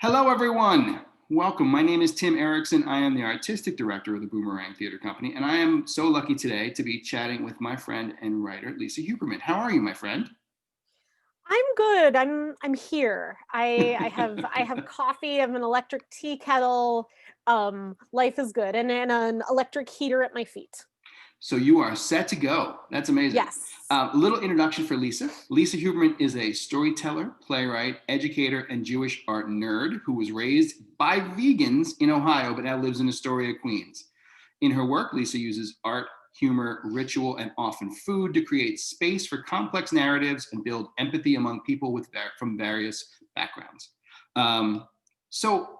Hello, everyone. Welcome. My name is Tim Errickson. I am the artistic director of the Boomerang Theater Company, and I am so lucky today to be chatting with my friend and writer, Lisa Huberman. How are you, my friend? I'm good. I'm here. I have coffee. I have an electric tea kettle. Life is good, and an electric heater at my feet. So you are set to go. That's amazing. Yes. A little introduction for Lisa. Lisa Huberman is a storyteller, playwright, educator, and Jewish art nerd who was raised by vegans in Ohio, but now lives in Astoria, Queens. In her work, Lisa uses art, humor, ritual, and often food to create space for complex narratives and build empathy among people from various backgrounds. Um, so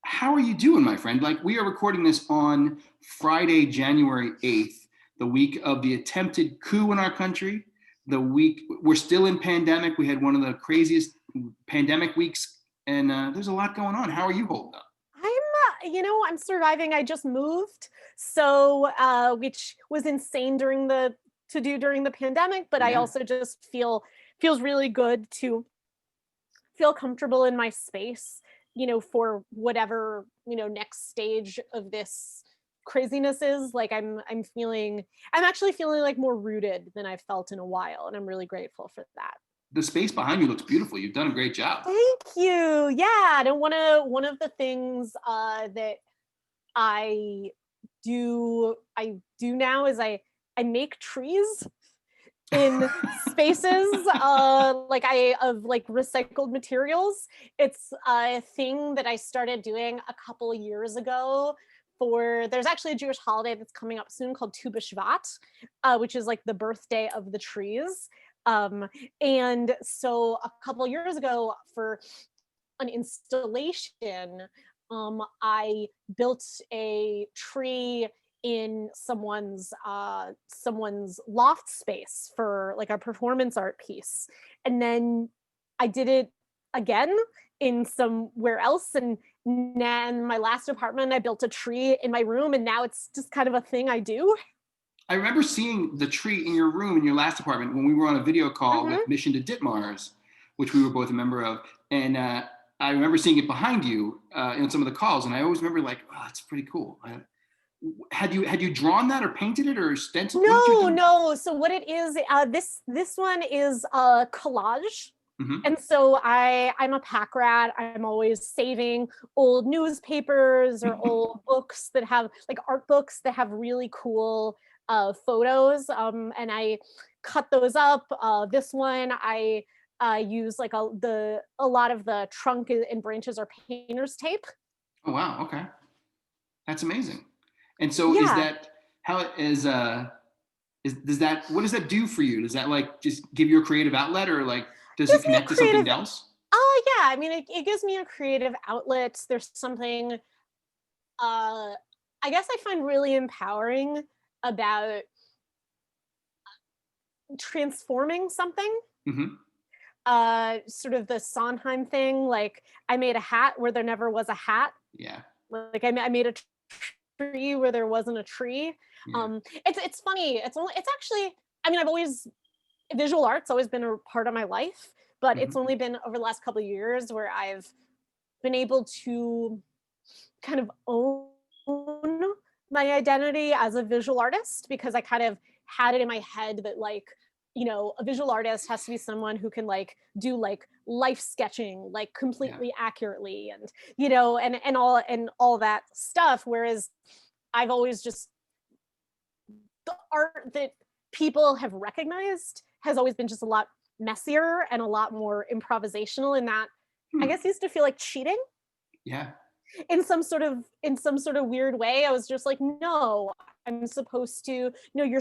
how are you doing, my friend? Like, we are recording this on Friday, January 8th, the week of the attempted coup in our country. The week we're still in pandemic. We had one of the craziest pandemic weeks, and there's a lot going on. How are you holding up? I'm surviving. I just moved, so which was insane during the pandemic, but I Yeah. also just feels really good to feel comfortable in my space, for whatever, next stage of this craziness is. Like I'm actually feeling like more rooted than I've felt in a while, and I'm really grateful for that. The space behind you looks beautiful. You've done a great job. Thank you. Yeah, and one of the things that I do now is I make trees in spaces of like recycled materials. It's a thing that I started doing a couple of years ago. For There's actually a Jewish holiday that's coming up soon called Tu B'Shvat, which is like the birthday of the trees. Um, and so a couple of years ago, for an installation, I built a tree in someone's loft space for like a performance art piece, and then I did it again in somewhere else, and now in my last apartment I built a tree in my room, and now it's just kind of a thing I do. I remember seeing the tree in your room in your last apartment when we were on a video call with Hmm. Mission to Ditmars, which we were both a member of. And I remember seeing it behind you in some of the calls, and I always remember like, oh, that's pretty cool. Had you drawn that or painted it or stenciled? What did you No, do? no. So what it is, this one is a collage. Hmm. And so I'm a pack rat. I'm always saving old newspapers or old books that have like art books that have really cool photos. And I cut those up. This one I use like a lot of the trunk and branches are painter's tape. Oh wow, okay, that's amazing. And so is Yeah. that how it is does that what does that do for you? Does that like just give you a creative outlet, or like does it Gives me a connect to something creative. else? Oh yeah, I mean it gives me a creative outlet. There's something I guess I find really empowering about transforming something. Hmm. Sort of the Sondheim thing, like I made a hat where there never was a hat. Yeah, Like I made a tree where there wasn't a tree. yeah. It's funny. It's actually, I mean, I've always visual art's always been a part of my life, but it's Hmm. only been over the last couple of years where I've been able to kind of own my identity as a visual artist, because I kind of had it in my head that like, a visual artist has to be someone who can like do like life sketching like Yeah. completely accurately, and and all that stuff, whereas I've always just, the art that people have recognized has always been just a lot messier and a lot more improvisational, in that I Hmm. guess used to feel like cheating Yeah. in some sort of weird way. I was just like, no, you're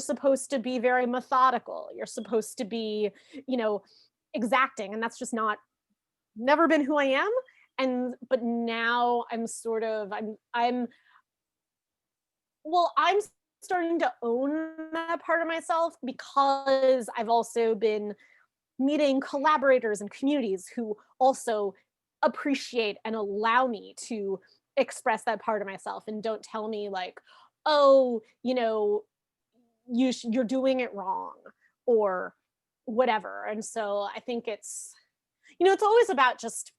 supposed to be very methodical, you're supposed to be, you know exacting, and that's just not, never been who I am. And but now I'm well, I'm starting to own that part of myself, because I've also been meeting collaborators and communities who also appreciate and allow me to express that part of myself, and don't tell me like, oh, you're doing it wrong, or whatever. And so I think it's always about just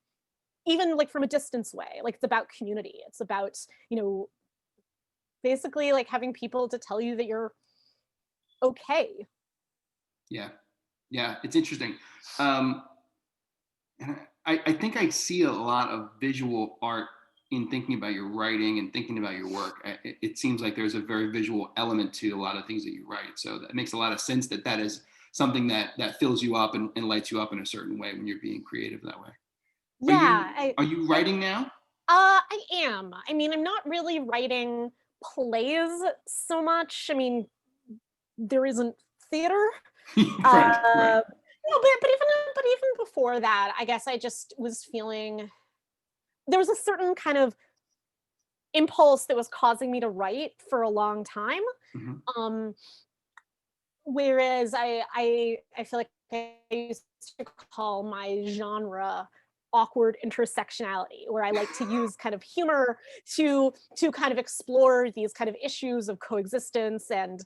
even like from a distance way, like it's about community. It's about, you know, basically like having people to tell you that you're okay. Yeah. Yeah. It's interesting. And I think I see a lot of visual art in thinking about your writing and thinking about your work. It seems like there's a very visual element to a lot of things that you write. So that makes a lot of sense that that is something that fills you up and lights you up in a certain way when you're being creative that way. Yeah, Are you writing now? I am. I mean, I'm not really writing plays so much. I mean, there isn't theater. Right, right. No, but even before that, I guess I just was feeling there was a certain kind of impulse that was causing me to write for a long time. Mhm. Um, whereas I feel like I used to call my genre awkward intersectionality, where I like to use kind of humor to kind of explore these kind of issues of coexistence and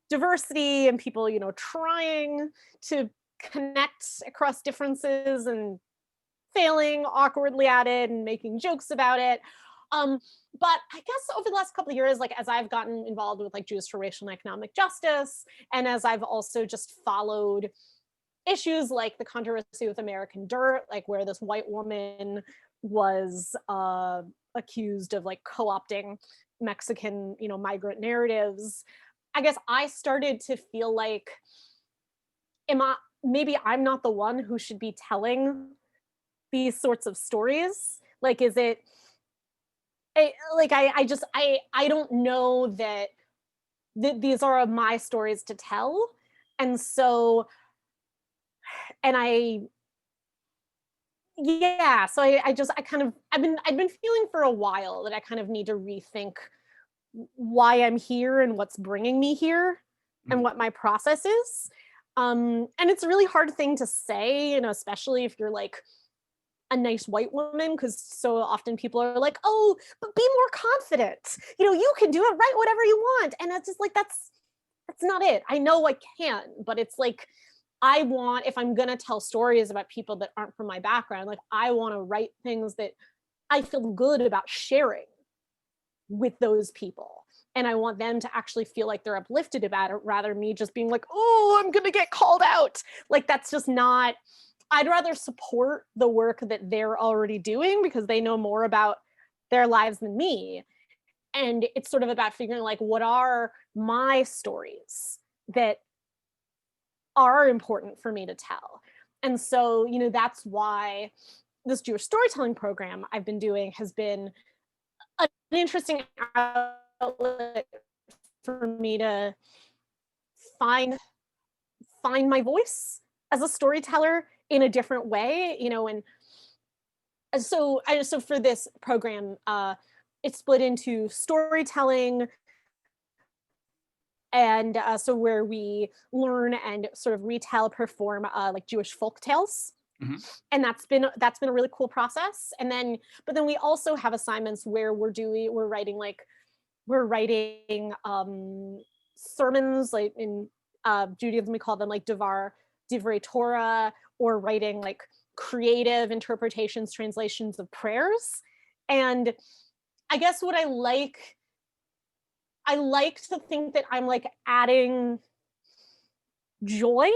diversity and people, you know, trying to connect across differences and failing awkwardly at it and making jokes about it. Um, but I guess over the last couple of years, like as I've gotten involved with like Jews for Racial and Economic Justice, and as I've also just followed issues like the controversy with American Dirt, like where this white woman was accused of like co-opting Mexican, you know, migrant narratives. I guess I started to feel like, am I maybe I'm not the one who should be telling these sorts of stories? Like, is it I just I don't know that these are my stories to tell, and so and I yeah, so I just I kind of I've been feeling for a while that I kind of need to rethink why I'm here and what's bringing me here and Mhm. what my process is. And it's a really hard thing to say, you know, especially if you're like a nice white woman, because so often people are like, oh, but be more confident. You know, you can do it, write whatever you want. And it's just like that's not it. I know I can, but it's like I want, if I'm gonna tell stories about people that aren't from my background, like I want to write things that I feel good about sharing with those people. And I want them to actually feel like they're uplifted about it rather than me just being like, oh, I'm gonna get called out. Like that's just not, I'd rather support the work that they're already doing because they know more about their lives than me. And it's sort of about figuring like what are my stories that are important for me to tell. And so, you know, that's why this Jewish storytelling program I've been doing has been an interesting outlet for me to find my voice as a storyteller in a different way, you know. And so for this program, it's split into storytelling and so where we learn and sort of retell, perform like Jewish folk tales, Mhm. and that's been a really cool process. And then, but then we also have assignments where we're writing sermons, like in Judaism we call them like divrei Torah, or writing like creative interpretations, translations of prayers. And I guess what I like to think that I'm like adding joy,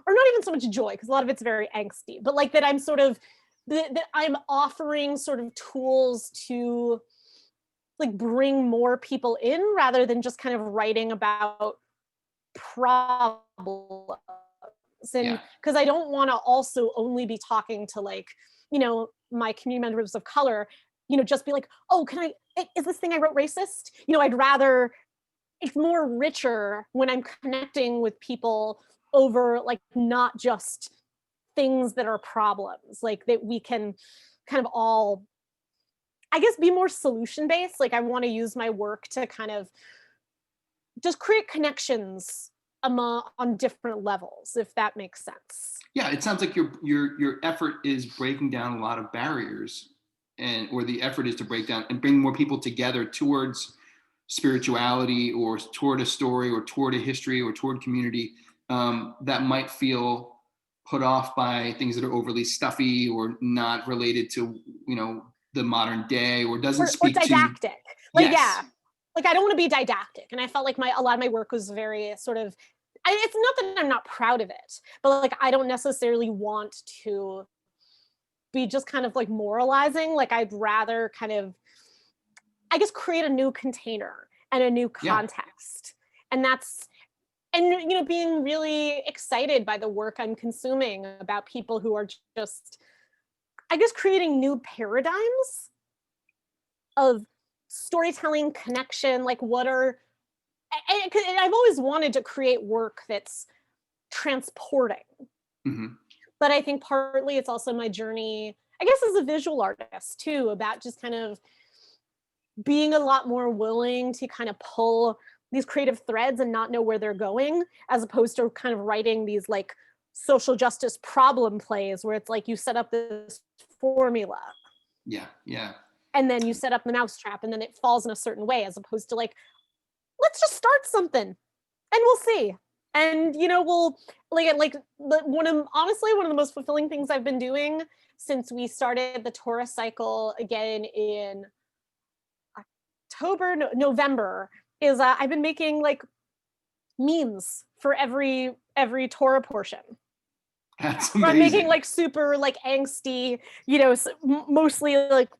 or not even so much joy, because a lot of it's very angsty, but like that I'm sort of that I'm offering sort of tools to like bring more people in rather than just kind of writing about problems. And Yeah. because I don't want to also only be talking to like, you know, my community members of color, you know, just be like, oh, can is this thing I wrote racist? You know, I'd rather, it's more richer when I'm connecting with people over like not just things that are problems, like that we can kind of all, I guess, be more solution based. Like I want to use my work to kind of just create connections among on different levels, if that makes sense. Yeah, it sounds like your effort is breaking down a lot of barriers, and or the effort is to break down and bring more people together towards spirituality or toward a story or toward a history or toward community that might feel put off by things that are overly stuffy or not related to, the modern day, or doesn't or speak to. didactic. Like, Yes. yeah, like I don't want to be didactic. And I felt like a lot of my work was very sort of, it's not that I'm not proud of it, but like I don't necessarily want to be just kind of like moralizing. Like I'd rather kind of, I guess, create a new container and a new Yeah. context. And that's, and being really excited by the work I'm consuming about people who are just, I guess, creating new paradigms of storytelling, connection, like what are, and I've always wanted to create work that's transporting. Mm-hmm. But I think partly it's also my journey, I guess, as a visual artist too, about just kind of being a lot more willing to kind of pull these creative threads and not know where they're going, as opposed to kind of writing these like social justice problem plays where it's like you set up this formula. Yeah. Yeah. And then you set up the mousetrap and then it falls in a certain way, as opposed to like, let's just start something and we'll see. And we'll honestly one of the most fulfilling things I've been doing since we started the Taurus cycle again in November is I've been making like memes for every Torah portion. That's I'm amazing. making like super like angsty, mostly like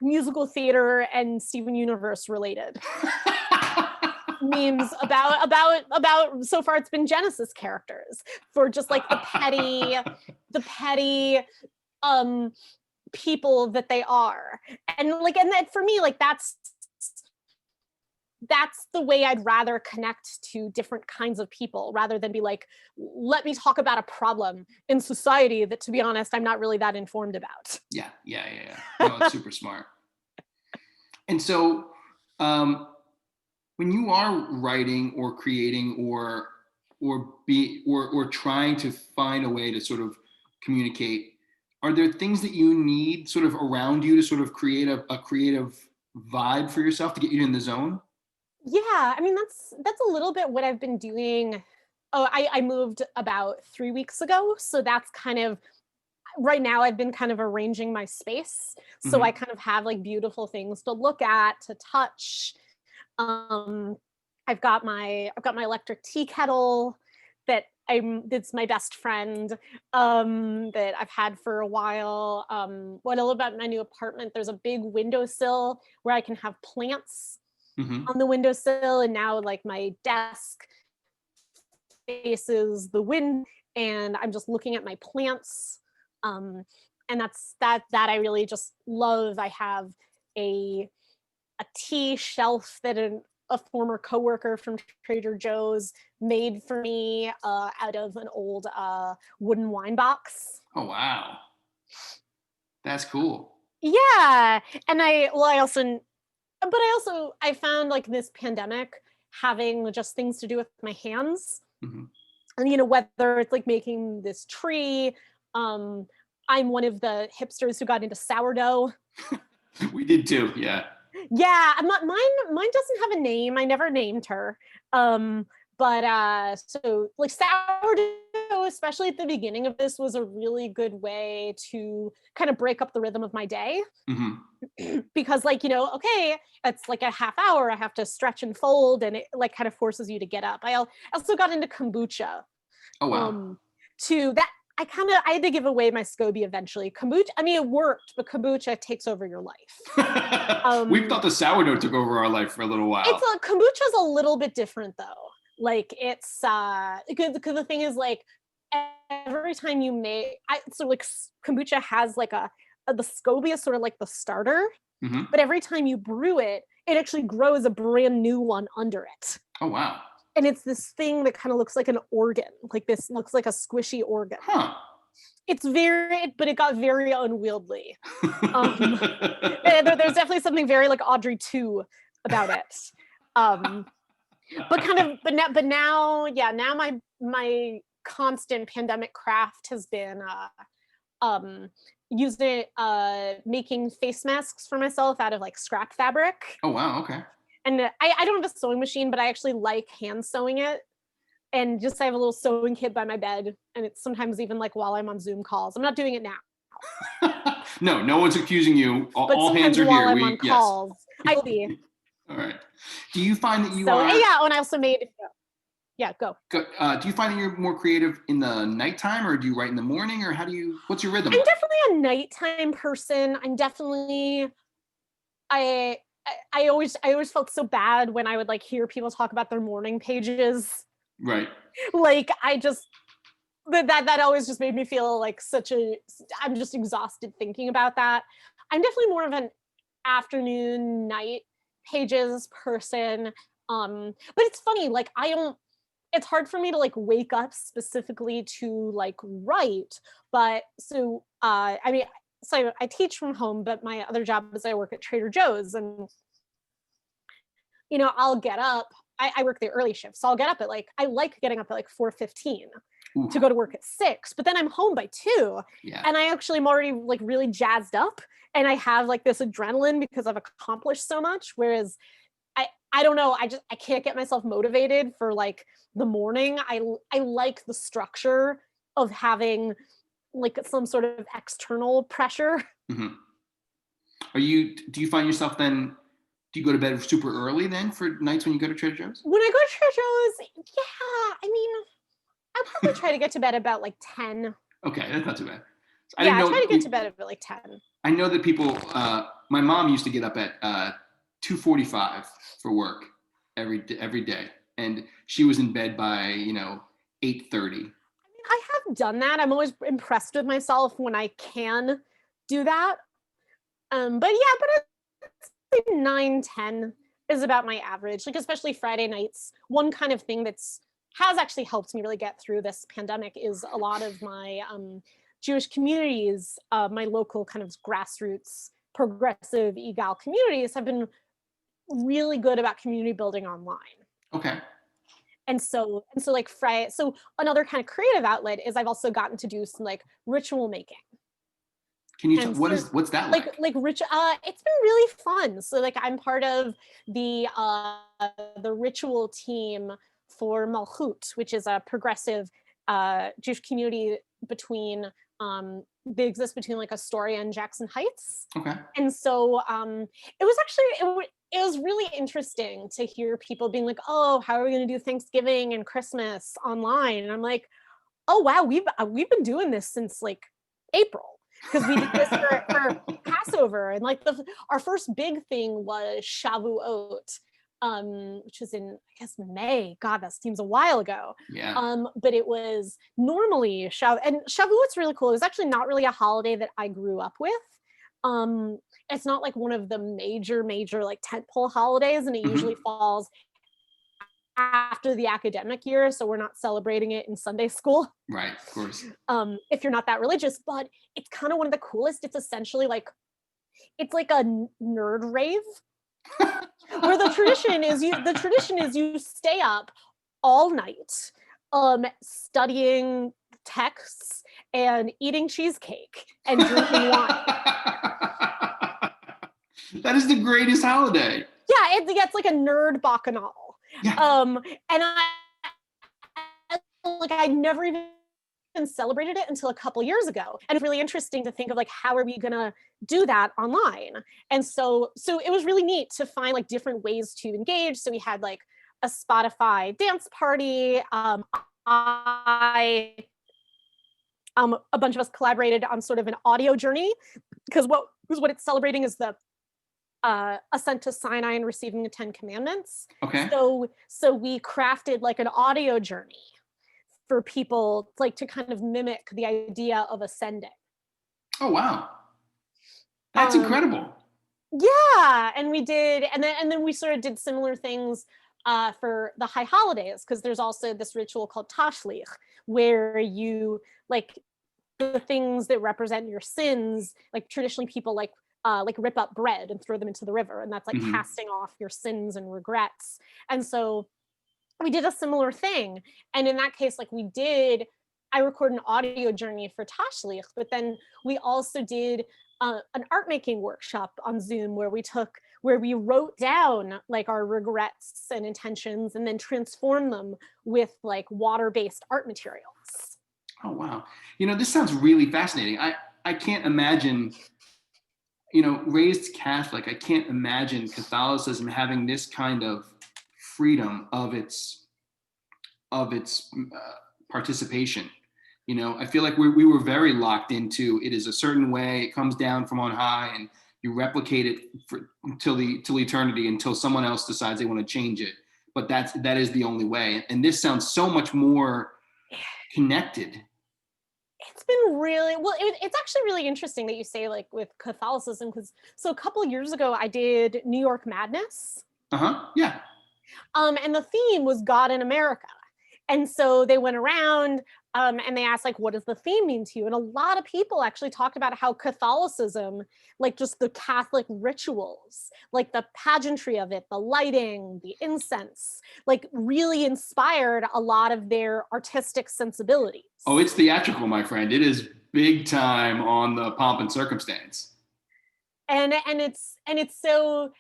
musical theater and Steven Universe related memes about so far it's been Genesis characters for just like the petty people that they are. And that for me, like that's the way I'd rather connect to different kinds of people, rather than be like, let me talk about a problem in society that, to be honest, I'm not really that informed about. Yeah. No, it's super smart. And so when you are writing or creating or trying to find a way to sort of communicate, are there things that you need sort of around you to sort of create a creative vibe for yourself to get you in the zone? Yeah, I mean, that's a little bit what I've been doing. Oh, I moved about 3 weeks ago, so that's kind of right now I've been kind of arranging my space, so I kind of have like beautiful things to look at, to touch. I've got my electric tea kettle that it's my best friend that I've had for a while. What I love about my new apartment, there's a big windowsill where I can have plants on the windowsill, and now like my desk faces the wind and I'm just looking at my plants. And that's that I really just love. I have a tea shelf that a former coworker from Trader Joe's made for me out of an old wooden wine box. Oh, wow. That's cool. Yeah. And I found like this pandemic having just things to do with my hands. And whether it's like making this tree, I'm one of the hipsters who got into sourdough. We did too. Yeah. Yeah, I'm not, mine doesn't have a name. I never named her. But so like sourdough, especially at the beginning of this, was a really good way to kind of break up the rhythm of my day. Because like, okay, it's like a half hour, I have to stretch and fold, and it like kind of forces you to get up. I also got into kombucha. Oh, wow. To that, I had to give away my SCOBY eventually. Kombucha, I mean, it worked, but kombucha takes over your life. We thought the sourdough took over our life for a little while. Kombucha's a little bit different though. Like it's because the thing is like every time you make, so like kombucha has like the SCOBY is sort of like the starter, but every time you brew it, it actually grows a brand new one under it. Oh, wow. And it's this thing that kind of looks like an organ. Like this looks like a squishy organ. Huh. But it got very unwieldy. There's definitely something very like Audrey 2 about it. But now my constant pandemic craft has been making face masks for myself out of like scrap fabric. Oh, wow. Okay. And I don't have a sewing machine, but I actually like hand sewing it. and just I have a little sewing kit by my bed, and it's sometimes even like while I'm on Zoom calls. I'm not doing it now, No, no one's accusing you. but All hands sometimes are while here. I'm on Yes. calls, I will be. All right. Do you find that you So are? yeah, and I also made. Yeah, go. Do you find that you're more creative in the nighttime, or do you write in the morning, or how do you? What's your rhythm I'm like? definitely a nighttime person. I'm definitely. I I always felt so bad when I would like hear people talk about their morning pages. Right. Like I just that always just made me feel like I'm just exhausted thinking about that. I'm definitely more of an afternoon night pages person. But it's funny, like it's hard for me to like wake up specifically to like write. But I mean, so I teach from home, but my other job is I work at Trader Joe's, and I'll get up. I work the early shift, so I'll get up at I like getting up at like 4:15 Ooh, to go to work at 6, but then I'm home by 2, yeah. and I actually am already like really jazzed up, and I have like this adrenaline because I've accomplished so much. Whereas I don't know, I can't get myself motivated for like the morning. I like the structure of having like some sort of external pressure. Mm-hmm. Do you find yourself then, do you go to bed super early then for nights when you go to Trader Joe's? When I go to Trader Joe's, yeah, I mean, I probably try to get to bed about like 10. Okay, that's not too bad. I Yeah, didn't I know. try to get to bed at like 10. I know that people. My mom used to get up at 2:45 for work every day, and she was in bed by 8:30. I have done that. I'm always impressed with myself when I can do that. But it's like 9-10 is about my average, like especially Friday nights. One kind of thing has actually helped me really get through this pandemic is a lot of my Jewish communities, my local kind of grassroots progressive egal communities have been really good about community building online. Okay. And so like Friday, so another kind of creative outlet is I've also gotten to do some like ritual making. Can you And what's that like? It's been really fun. So like I'm part of the ritual team for Malchut, which is a progressive Jewish community between they exist between like Astoria and Jackson Heights. Okay. And so it was actually it was really interesting to hear people being like, oh, how are we going to do Thanksgiving and Christmas online? And I'm like, oh wow, we've been doing this since like April, because we did this for Passover, and like our first big thing was Shavuot, which was in I guess May. God, that seems a while ago. Yeah. But it was normally and Shavuot's really cool. It was actually not really a holiday that I grew up with. It's not like one of the major like tentpole holidays, and it usually falls after the academic year, so we're not celebrating it in Sunday school. Right, of course. If you're not that religious, but it's kind of one of the coolest. It's essentially like it's like a nerd rave, where the tradition is you stay up all night, studying texts and eating cheesecake and drinking wine. That is the greatest holiday. Yeah, it's like a nerd bacchanal. Yeah. And I never even celebrated it until a couple years ago, and it's really interesting to think of like how are we gonna do that online. And so it was really neat to find like different ways to engage. So we had like a Spotify dance party. A bunch of us collaborated on sort of an audio journey, because what it's celebrating is the ascent to Sinai and receiving the 10 Commandments. Okay. So we crafted like an audio journey for people like to kind of mimic the idea of ascending. Oh wow, that's incredible. Yeah, and we did, and then we sort of did similar things for the high holidays, because there's also this ritual called Tashlich, where you like the things that represent your sins. Like traditionally, people like rip up bread and throw them into the river, and that's like casting off your sins and regrets. And so we did a similar thing, and in that case, like I recorded an audio journey for Tashlich, but then we also did an art making workshop on Zoom where we wrote down like our regrets and intentions and then transformed them with like water-based art materials. Oh, wow. This sounds really fascinating. I can't imagine, raised Catholic, I can't imagine Catholicism having this kind of freedom of its participation. I feel like we were very locked into it is a certain way, it comes down from on high, and you replicate it till eternity, until someone else decides they want to change it. But that is the only way. And this sounds so much more connected. It's been really well. It's actually really interesting that you say like with Catholicism, because so a couple of years ago I did New York Madness. Yeah. And the theme was God in America. And so they went around and they asked like, what does the theme mean to you? And a lot of people actually talked about how Catholicism, like just the Catholic rituals, like the pageantry of it, the lighting, the incense, like really inspired a lot of their artistic sensibilities. Oh, it's theatrical, my friend. It is big time on the pomp and circumstance. And it's so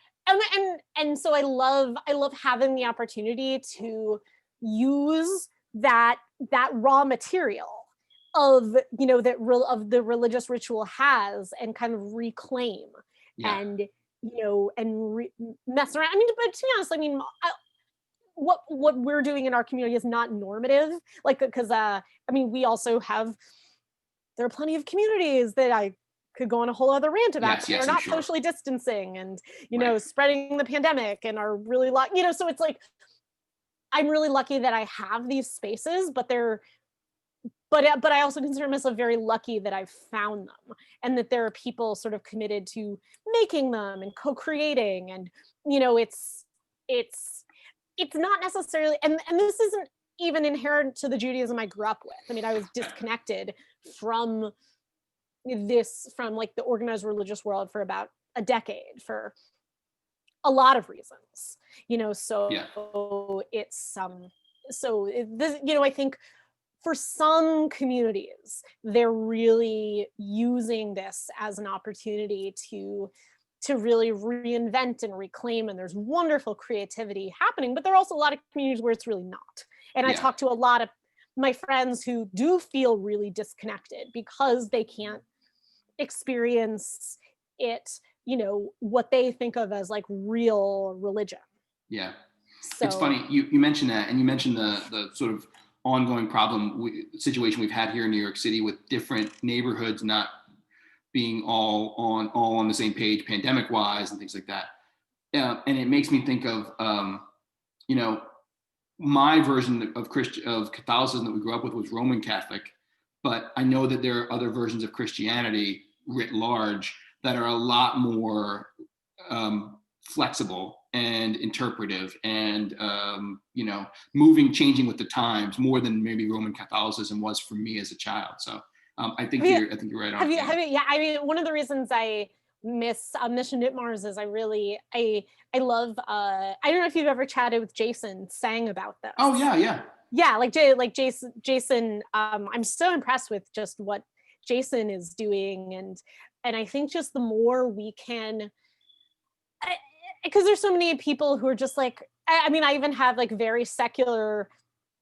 and so I love having the opportunity to use that raw material of of the religious ritual has, and kind of reclaim and mess around. I mean, but to be honest, I mean, what we're doing in our community is not normative, like, because I mean, we also have, there are plenty of communities that I could go on a whole other rant about. Yes, they're not socially distancing and spreading the pandemic and are really so it's like I'm really lucky that I have these spaces, but I also consider myself very lucky that I've found them, and that there are people sort of committed to making them and co-creating. And it's not necessarily, and this isn't even inherent to the Judaism I grew up with. I mean, I was disconnected from like the organized religious world for about a decade for a lot of reasons, so it's I think for some communities, they're really using this as an opportunity to really reinvent and reclaim, and there's wonderful creativity happening. But there are also a lot of communities where it's really not. And I talk to a lot of my friends who do feel really disconnected because they can't experience it, what they think of as like real religion. Yeah. So, it's funny you mentioned that, and you mentioned the sort of ongoing situation we've had here in New York City with different neighborhoods not being all on the same page pandemic wise and things like that. And it makes me think of my version of Catholicism that we grew up with was Roman Catholic, but I know that there are other versions of Christianity writ large that are a lot more flexible and interpretive and changing with the times more than maybe Roman Catholicism was for me as a child. So I think you're right on. I mean, one of the reasons I miss Mission Ditmars is I love I don't know if you've ever chatted with Jason Sang about this. Oh yeah, like Jason, I'm so impressed with just what Jason is doing, and I think just the more we can, because there's so many people who are just like, I mean, I even have like very secular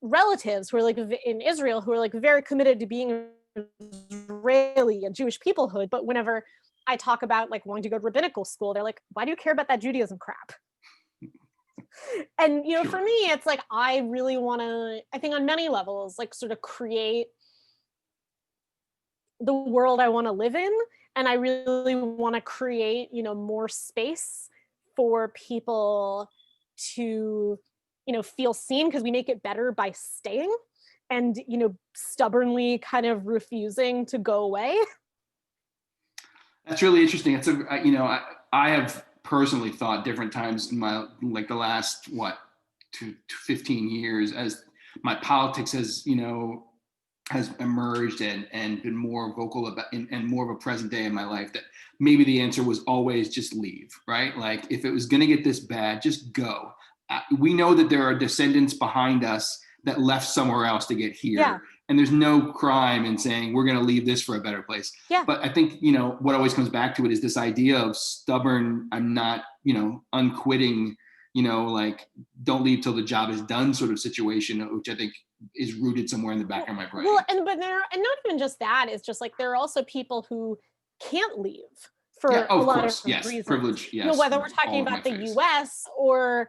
relatives who are like in Israel who are like very committed to being Israeli and Jewish peoplehood, but whenever I talk about like wanting to go to rabbinical school, they're like, why do you care about that Judaism crap? And for me, it's like I really want to, I think on many levels, like sort of create the world I want to live in, and I really want to create more space for people to feel seen, because we make it better by staying and stubbornly kind of refusing to go away. That's really interesting. It's I have personally thought different times in my, like the last 15 years, as my politics has emerged and been more vocal about and more of a present day in my life, that maybe the answer was always just leave, right? Like if it was going to get this bad, just go. We know that there are descendants behind us that left somewhere else to get here. And there's no crime in saying we're going to leave this for a better place. Yeah. But I think, what always comes back to it is this idea of stubborn, I'm not, unquitting, like don't leave till the job is done sort of situation, which I think is rooted somewhere in the back of my brain. Well, and not even just that, it's just like there are also people who can't leave for a lot of reasons. Privilege, yes. Whether we're talking about the US or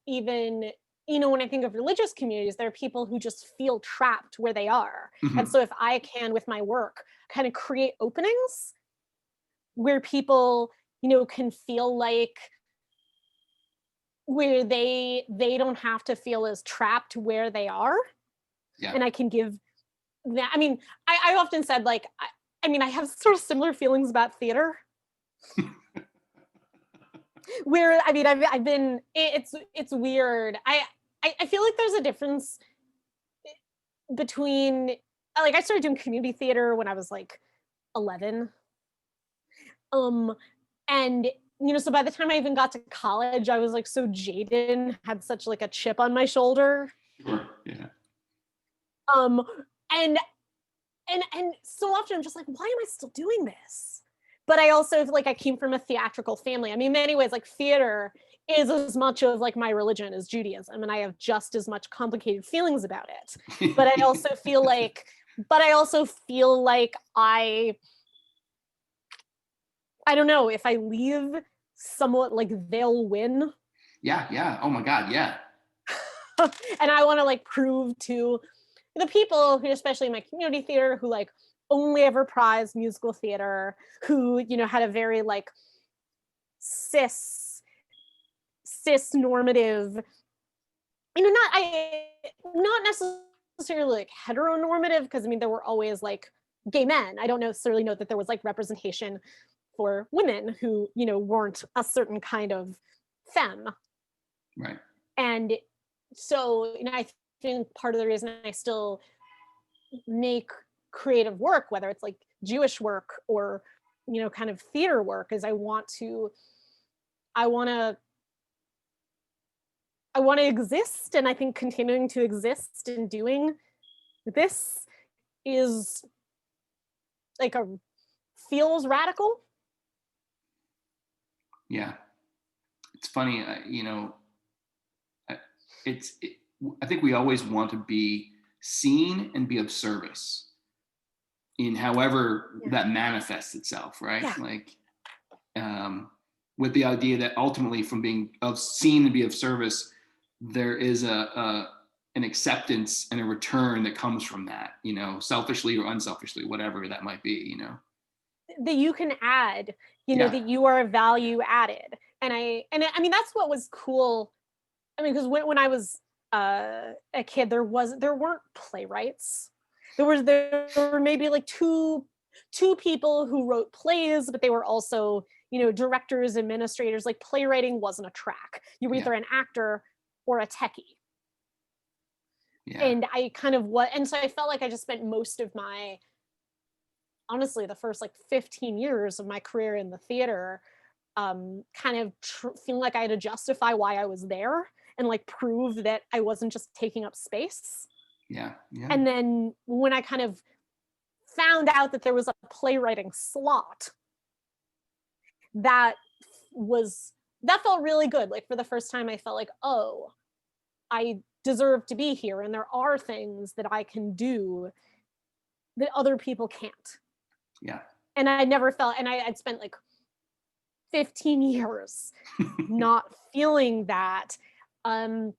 even, when I think of religious communities, there are people who just feel trapped where they are. Mm-hmm. And so if I can, with my work, kind of create openings where people, can feel like where they don't have to feel as trapped where they are. Yeah. And I can give that. I mean, I often said, like, I have sort of similar feelings about theater. Where, I've been, it's weird. I feel like there's a difference between, like, I started doing community theater when I was like 11. And, so by the time I even got to college, I was like so jaded, had such like a chip on my shoulder. Sure, yeah. And so often I'm just like, why am I still doing this? But I also, like, I came from a theatrical family. I mean, in many ways, like, theater is as much of like my religion as Judaism, and I have just as much complicated feelings about it. But I also feel like, I don't know, if I leave somewhat, like, they'll win. Yeah. Oh my God, yeah. And I want to, like, prove to the people who, especially in my community theater, who like only ever prized musical theater, who, had a very like cis normative, not necessarily like heteronormative, because there were always like gay men. I don't necessarily know that there was like representation for women who, weren't a certain kind of femme. Right. And so, I think part of the reason I still make creative work, whether it's like Jewish work or, kind of theater work, is I want to exist. And I think continuing to exist and doing this is like feels radical. Yeah. It's funny, I think we always want to be seen and be of service in however that manifests itself, right? Yeah. Like, with the idea that ultimately from being seen and be of service, there is an acceptance and a return that comes from that, selfishly or unselfishly, whatever that might be, that you can add, that you are value added. And I mean, that's what was cool. Because when I was a kid, there weren't playwrights. There were maybe like two people who wrote plays, but they were also, directors, administrators. Like, playwriting wasn't a track. You were either an actor or a techie. Yeah. And I kind of and so I felt like I just spent most of my, honestly, the first like 15 years of my career in the theater, kind of feeling like I had to justify why I was there and like prove that I wasn't just taking up space. Yeah. And then when I kind of found out that there was a playwriting slot, that felt really good. Like, for the first time, I felt like, oh, I deserve to be here, and there are things that I can do that other people can't. Yeah. And I never felt, and I'd spent like 15 years not feeling that. I've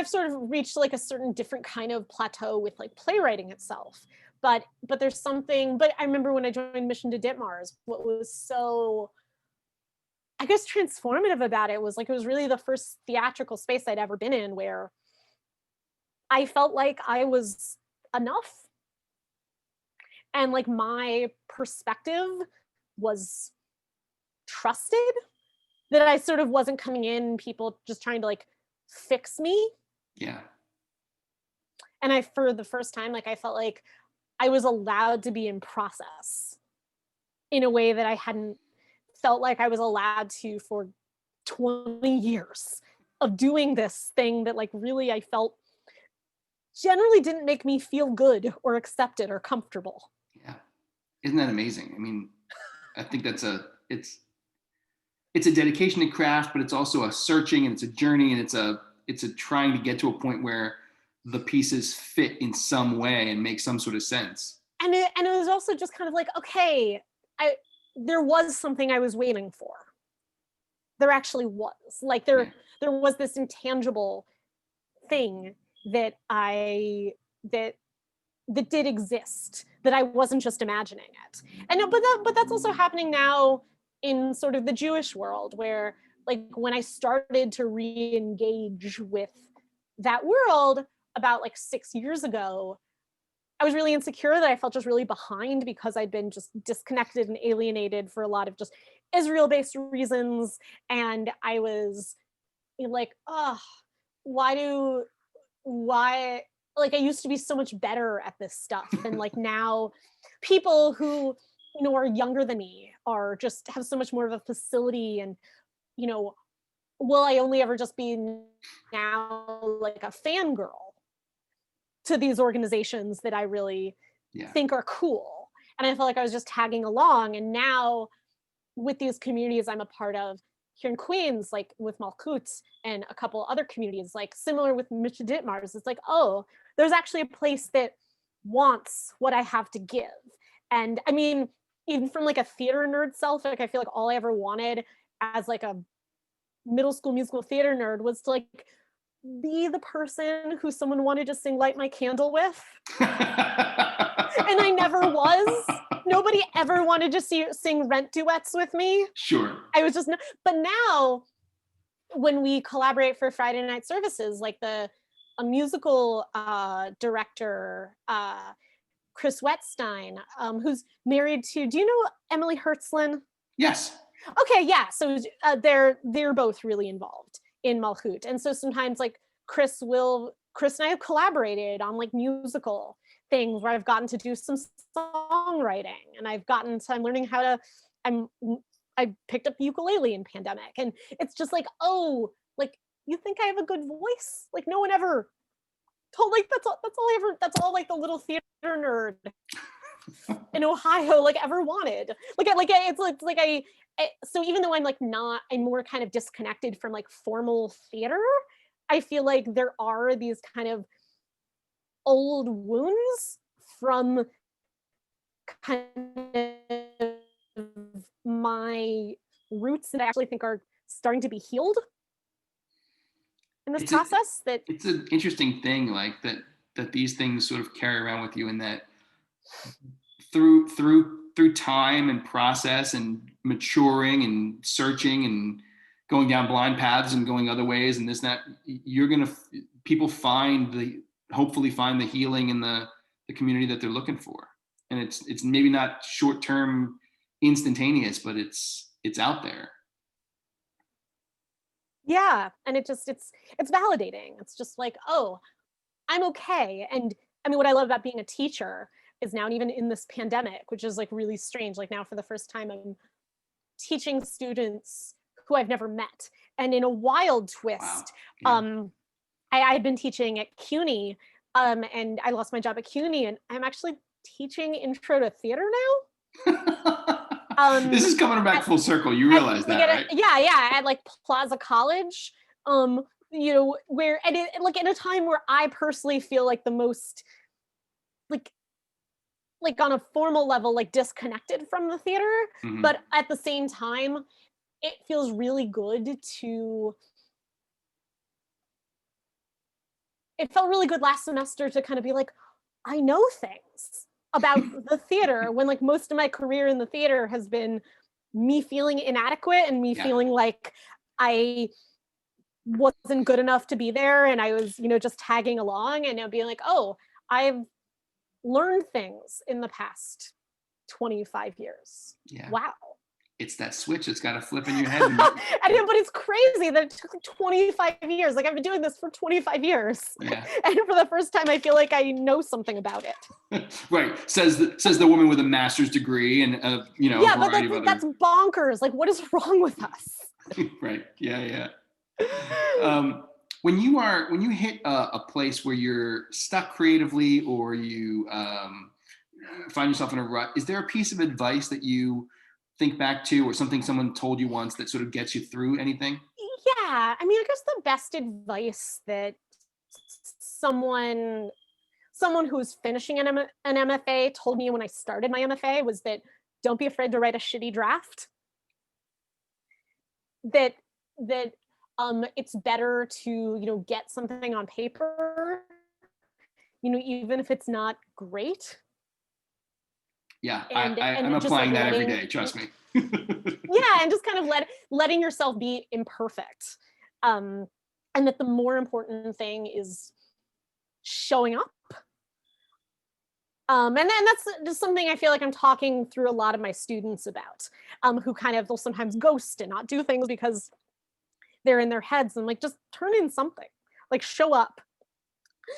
sort of reached like a certain different kind of plateau with like playwriting itself. But there's something, but I remember when I joined Mission to Ditmars, what was so, I guess, transformative about it was like, it was really the first theatrical space I'd ever been in where I felt like I was enough. And like my perspective was trusted, that I sort of wasn't coming in, people just trying to like fix me. Yeah. And for the first time, like, I felt like I was allowed to be in process in a way that I hadn't felt like I was allowed to for 20 years of doing this thing that like really I felt generally didn't make me feel good or accepted or comfortable. Yeah. Isn't that amazing? I mean, I think it's a dedication to craft, but it's also a searching, and it's a journey, and it's a trying to get to a point where the pieces fit in some way and make some sort of sense. And it was also just kind of like, okay, there was something I was waiting for. There actually was. Like there was this intangible thing that did exist, that I wasn't just imagining it. And but that's also happening now in sort of the Jewish world, where like when I started to re-engage with that world about like 6 years ago, I was really insecure that I felt just really behind because I'd been just disconnected and alienated for a lot of just Israel-based reasons. And I was like, oh, why, like I used to be so much better at this stuff. And like now people who, are younger than me are just have so much more of a facility, and, will I only ever just be now like a fangirl to these organizations that I really think are cool. And I felt like I was just tagging along. And now with these communities I'm a part of here in Queens, like with Malkut and a couple other communities, like similar with Misha Ditmars, it's like, oh, there's actually a place that wants what I have to give. And I mean, even from like a theater nerd self, like I feel like all I ever wanted as like a middle school musical theater nerd was to like be the person who someone wanted to sing Light My Candle with. And I never was. Nobody ever wanted to sing Rent duets with me. Sure. I was just, but now when we collaborate for Friday night services, like a musical director, Chris Wetstein, who's married to, do you know Emily Hertzlin? Yes. Okay, yeah. So they're both really involved in Malkut. And so sometimes like Chris and I have collaborated on like musical things where I've gotten to do some songwriting, and I'm learning how to, I picked up ukulele in pandemic, and it's just like, oh, like you think I have a good voice? Like no one ever told, like that's all like the little theater nerd in Ohio like ever wanted. So even though I'm more kind of disconnected from like formal theater, I feel like there are these kind of old wounds from kind of my roots that I actually think are starting to be healed in this process. It's an interesting thing, like that these things sort of carry around with you, and that through time and process and maturing and searching and going down blind paths and going other ways and this and that, people hopefully find the healing in the community that they're looking for. And it's maybe not short-term instantaneous, but it's out there. Yeah. And it's validating. It's just like, oh, I'm okay. And I mean, what I love about being a teacher is now, and even in this pandemic, which is like really strange, like now for the first time I'm teaching students who I've never met. And in a wild twist, wow. Yeah. I had been teaching at CUNY, and I lost my job at CUNY, and I'm actually teaching intro to theater now. This is coming back full circle. You realize that, right? Yeah, at like Plaza College, where like in a time where I personally feel like the most like on a formal level, like disconnected from the theater, mm-hmm. But at the same time, it feels really good it felt really good last semester to kind of be like, I know things about the theater, when like most of my career in the theater has been me feeling inadequate and me feeling like I wasn't good enough to be there, and I was, just tagging along, and now being like, oh, I've learned things in the past 25 years. Yeah. Wow. It's that switch that's got to flip in your head. But it's crazy that it took 25 years. Like I've been doing this for 25 years. Yeah. And for the first time, I feel like I know something about it. Right. Says the woman with a master's degree and Yeah, but that's bonkers. Like, what is wrong with us? Right. Yeah. When you hit a place where you're stuck creatively, or you find yourself in a rut, is there a piece of advice that you think back to, or something someone told you once that sort of gets you through anything? Yeah, I mean, I guess the best advice that someone someone who's finishing an MFA told me when I started my MFA was that don't be afraid to write a shitty draft. That that it's better to, get something on paper, even if it's not great. Yeah, I'm And just like applying that every letting, day. Trust me. yeah, and just kind of letting yourself be imperfect. Um, and that the more important thing is showing up. And then that's just something I feel like I'm talking through a lot of my students about, who kind of, they'll sometimes ghost and not do things because they're in their heads, and like, just turn in something, like show up.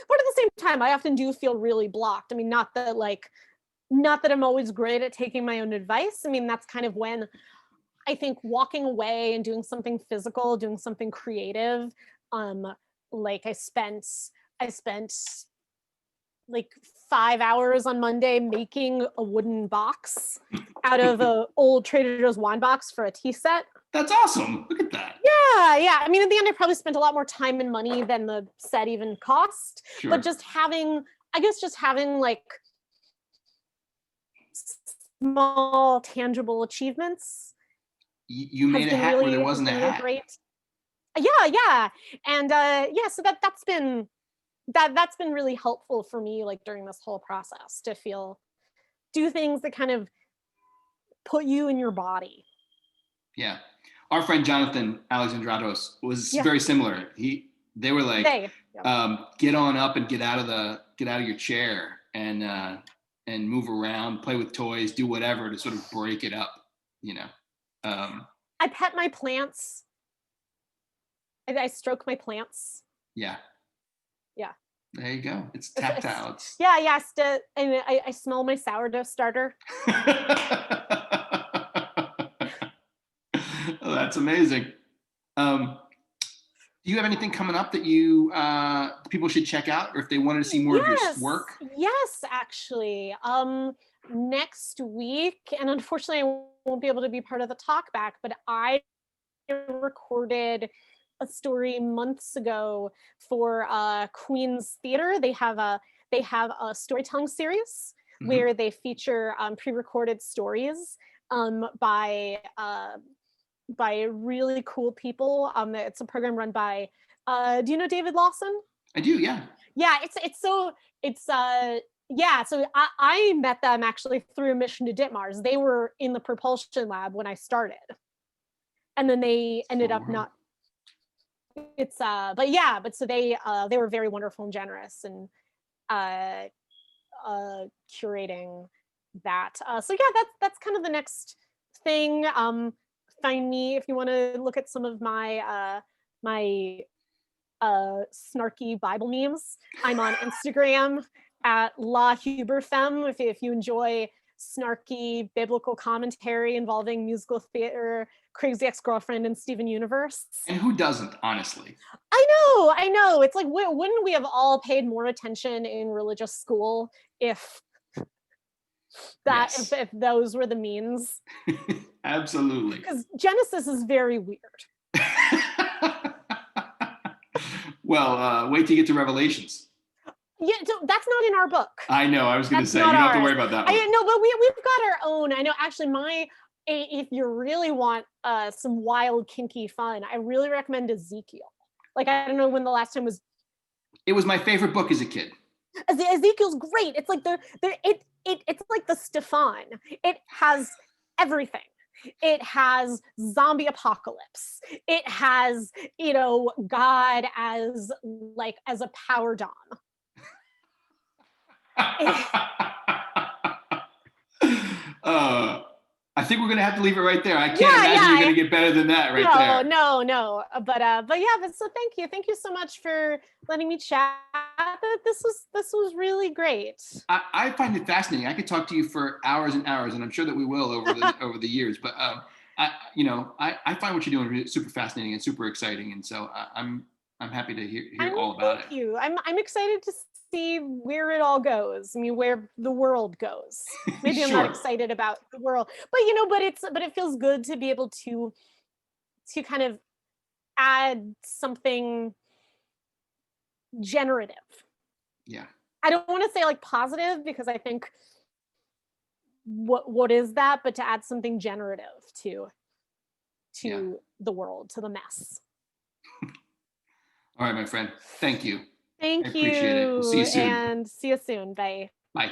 But at the same time, I often do feel really blocked. I mean, not that I'm always great at taking my own advice. I mean, that's kind of when I think walking away and doing something physical, doing something creative, like I spent like 5 hours on Monday making a wooden box out of an old Trader Joe's wine box for a tea set. That's awesome. Look at that. Yeah. I mean, at the end, I probably spent a lot more time and money than the set even cost. Sure. But just having like small, tangible achievements. You made a hat where there wasn't a hat. Great. Yeah. And so that's been really helpful for me, like during this whole process, to do things that kind of put you in your body. Yeah. Our friend Jonathan Alexandratos was very similar. They were like, get on up and get out of your chair and move around, play with toys, do whatever to sort of break it up, I pet my plants. I stroke my plants. Yeah. Yeah. There you go. It's tactile. I smell my sourdough starter. Oh, that's amazing. Do you have anything coming up that people should check out, or if they wanted to see more of your work? Yes, actually. Next week, and unfortunately I won't be able to be part of the talk back, but I recorded a story months ago for Queen's Theater. They have a storytelling series where they feature pre-recorded stories by really cool people. It's a program run by do you know David Lawson? I do, yeah. Yeah, so I met them actually through Mission to Ditmars. They were in the propulsion lab when I started, and then they ended up not. But so they were very wonderful and generous, and curating that. So yeah, that's kind of the next thing. Find me if you want to look at some of my snarky Bible memes. I'm on Instagram at La Huberfem. If you enjoy snarky biblical commentary involving musical theater, Crazy Ex-Girlfriend, and Steven Universe. And who doesn't, honestly? I know. It's like, wouldn't we have all paid more attention in religious school if those were the means? Absolutely. Because Genesis is very weird. Well, wait till you get to Revelations. Yeah, so that's not in our book. I know. I was going to say, you don't have to worry about that one. No, but we've got our own. I know, actually, if you really want some wild, kinky fun, I really recommend Ezekiel. Like, I don't know when the last time was. It was my favorite book as a kid. Ezekiel's great. It's like it's like the Stefan. It has everything. It has zombie apocalypse. It has, God as a power dom. I think we're gonna have to leave it right there. I can't imagine you're gonna get better than that there. No. But so thank you so much for letting me chat. This was really great. I find it fascinating. I could talk to you for hours and hours, and I'm sure that we will over the years. But I find what you're doing super fascinating and super exciting, and so I'm I'm happy to hear I'm all about it. thank you. I'm excited to see where it all goes. I mean, where the world goes. Maybe I'm not Sure. excited about the world, but but it feels good to be able to kind of add something generative. Yeah. I don't want to say like positive because I think what is that, but to add something generative to Yeah. the world, to the mess. All right, my friend. Thank you. I Thank appreciate it. We'll see you you soon. and see you soon. Bye. Bye.